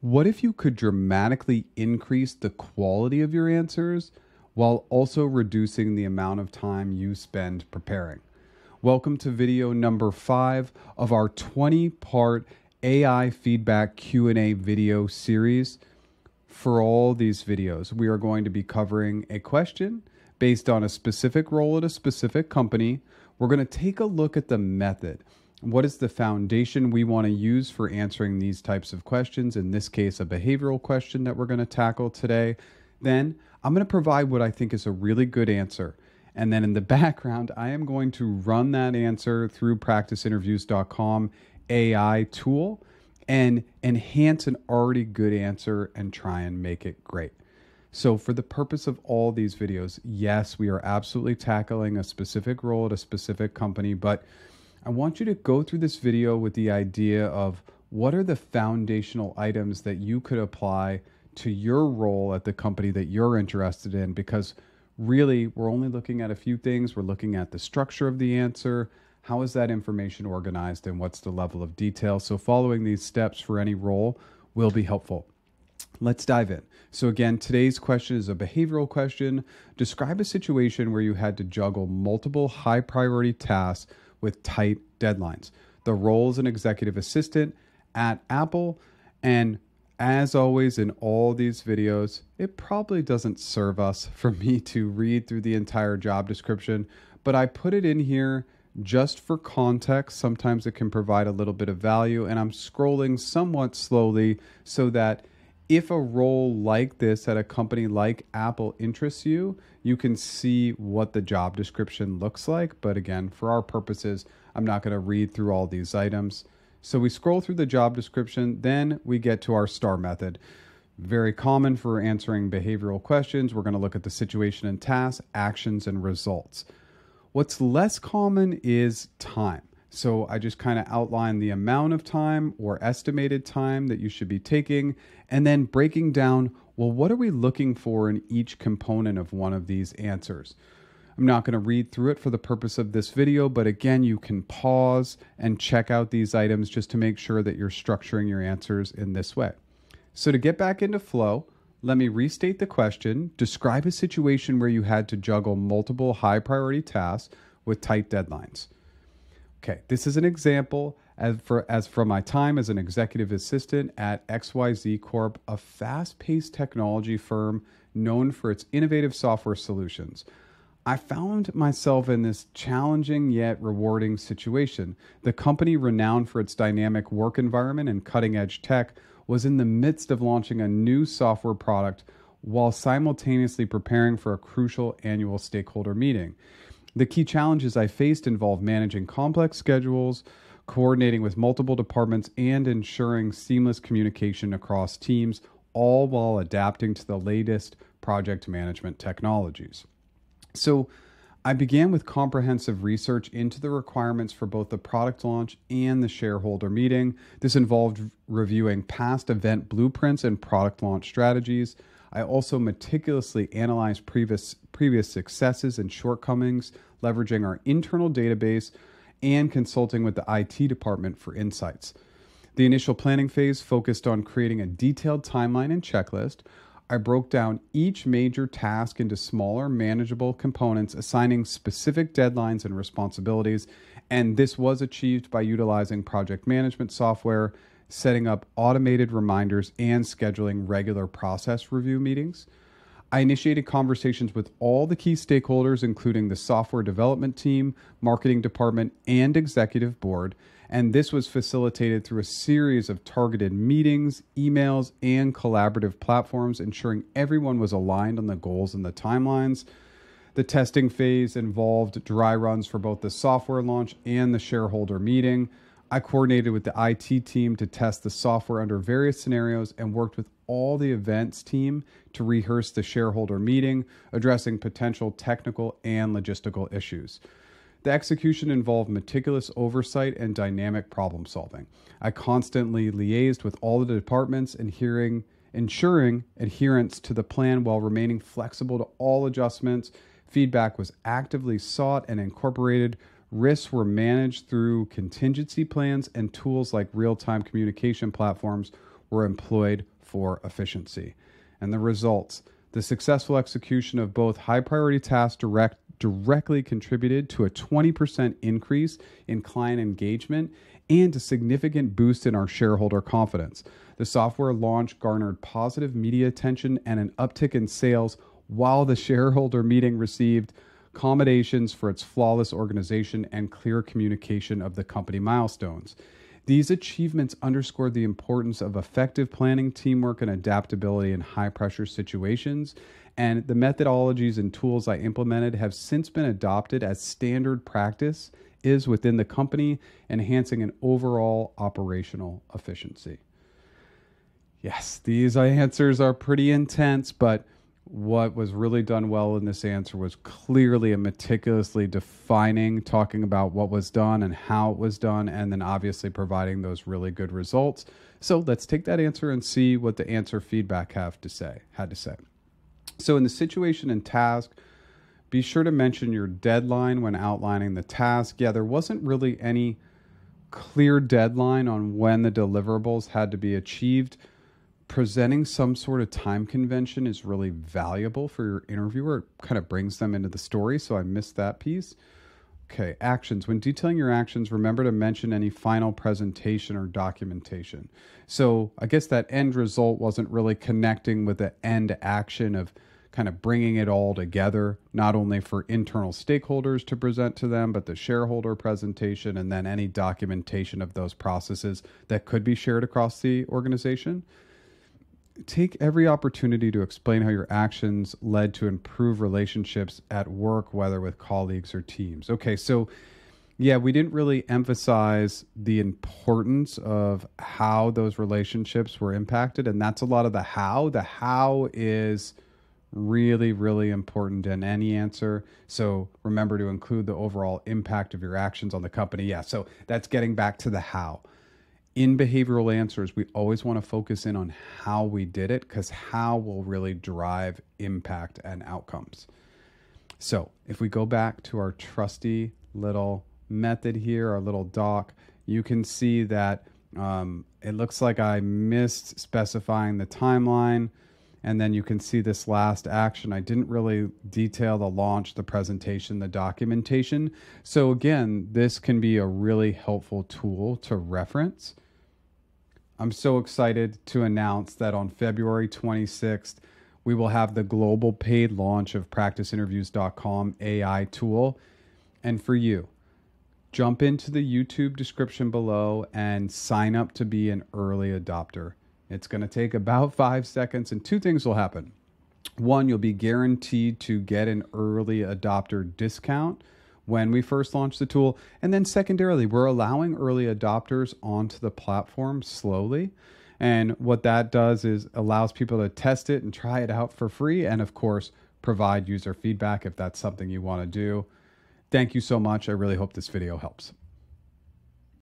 What if you could dramatically increase the quality of your answers while also reducing the amount of time you spend preparing? Welcome to video number 5 of our 20-part AI feedback Q&A video series. For all these videos, we are going to be covering a question based on a specific role at a specific company. We're going to take a look at the method. What is the foundation we want to use for answering these types of questions? In this case, a behavioral question that we're going to tackle today. Then I'm going to provide what I think is a really good answer. And then in the background, I am going to run that answer through practiceinterviews.com AI tool and enhance an already good answer and try and make it great. So for the purpose of all these videos, yes, we are absolutely tackling a specific role at a specific company, but I want you to go through this video with the idea of what are the foundational items that you could apply to your role at the company that you're interested in, because really we're only looking at a few things. We're looking at the structure of the answer, how is that information organized, and what's the level of detail. So following these steps for any role will be helpful. Let's dive in. So again, today's question is a behavioral question. Describe a situation where you had to juggle multiple high priority tasks with tight deadlines. The role is an executive assistant at Apple. And as always in all these videos, it probably doesn't serve us for me to read through the entire job description, but I put it in here just for context. Sometimes it can provide a little bit of value, and I'm scrolling somewhat slowly so that if a role like this at a company like Apple interests you, you can see what the job description looks like. But again, for our purposes, I'm not going to read through all these items. So we scroll through the job description, then we get to our STAR method. Very common for answering behavioral questions. We're going to look at the situation and task, actions, and results. What's less common is time. So I just kind of outline the amount of time or estimated time that you should be taking, and then breaking down, well, what are we looking for in each component of one of these answers? I'm not going to read through it for the purpose of this video, but again, you can pause and check out these items just to make sure that you're structuring your answers in this way. So to get back into flow, let me restate the question. Describe a situation where you had to juggle multiple high priority tasks with tight deadlines. Okay, this is an example as from my time as an executive assistant at XYZ Corp, a fast-paced technology firm known for its innovative software solutions. I found myself in this challenging yet rewarding situation. The company, renowned for its dynamic work environment and cutting-edge tech, was in the midst of launching a new software product while simultaneously preparing for a crucial annual stakeholder meeting. The key challenges I faced involved managing complex schedules, coordinating with multiple departments, and ensuring seamless communication across teams, all while adapting to the latest project management technologies. So I began with comprehensive research into the requirements for both the product launch and the shareholder meeting. This involved reviewing past event blueprints and product launch strategies. I also meticulously analyzed previous successes and shortcomings, leveraging our internal database and consulting with the IT department for insights. The initial planning phase focused on creating a detailed timeline and checklist. I broke down each major task into smaller, manageable components, assigning specific deadlines and responsibilities, and this was achieved by utilizing project management software, setting up automated reminders, and scheduling regular process review meetings. I initiated conversations with all the key stakeholders, including the software development team, marketing department, and executive board, and this was facilitated through a series of targeted meetings, emails, and collaborative platforms, ensuring everyone was aligned on the goals and the timelines. The testing phase involved dry runs for both the software launch and the shareholder meeting. I coordinated with the IT team to test the software under various scenarios and worked with all the events team to rehearse the shareholder meeting, addressing potential technical and logistical issues. The execution involved meticulous oversight and dynamic problem solving. I constantly liaised with all the departments, ensuring adherence to the plan while remaining flexible to all adjustments. Feedback was actively sought and incorporated. Risks were managed through contingency plans and tools like real-time communication platforms, were employed for efficiency. And the results: the successful execution of both high priority tasks directly contributed to a 20% increase in client engagement and a significant boost in our shareholder confidence. The software launch garnered positive media attention and an uptick in sales, while the shareholder meeting received commendations for its flawless organization and clear communication of the company milestones. These achievements underscored the importance of effective planning, teamwork, and adaptability in high-pressure situations, and the methodologies and tools I implemented have since been adopted as standard practice is within the company, enhancing an overall operational efficiency. Yes, these answers are pretty intense, but what was really done well in this answer was clearly and meticulously defining, talking about what was done and how it was done, and then obviously providing those really good results. So let's take that answer and see what the answer feedback had to say. So in the situation and task, be sure to mention your deadline when outlining the task. Yeah, there wasn't really any clear deadline on when the deliverables had to be achieved. Presenting some sort of time convention is really valuable for your interviewer. It kind of brings them into the story, so I missed that piece. Okay, actions. When detailing your actions, remember to mention any final presentation or documentation. So I guess that end result wasn't really connecting with the end action of kind of bringing it all together, not only for internal stakeholders to present to them, but the shareholder presentation and then any documentation of those processes that could be shared across the organization. Take every opportunity to explain how your actions led to improved relationships at work, whether with colleagues or teams. Okay, so yeah, we didn't really emphasize the importance of how those relationships were impacted, and that's a lot of the how. The how is really, really important in any answer. So remember to include the overall impact of your actions on the company. Yeah, so that's getting back to the how. In behavioral answers, we always want to focus in on how we did it, because how will really drive impact and outcomes. So if we go back to our trusty little method here, our little doc, you can see that it looks like I missed specifying the timeline. And then you can see this last action. I didn't really detail the launch, the presentation, the documentation. So again, this can be a really helpful tool to reference. I'm so excited to announce that on February 26th, we will have the global paid launch of practiceinterviews.com AI tool. And for you, jump into the YouTube description below and sign up to be an early adopter. It's going to take about 5 seconds, and two things will happen. One, you'll be guaranteed to get an early adopter discount when we first launch the tool. And then secondarily, we're allowing early adopters onto the platform slowly. And what that does is allows people to test it and try it out for free. And of course, provide user feedback if that's something you want to do. Thank you so much. I really hope this video helps.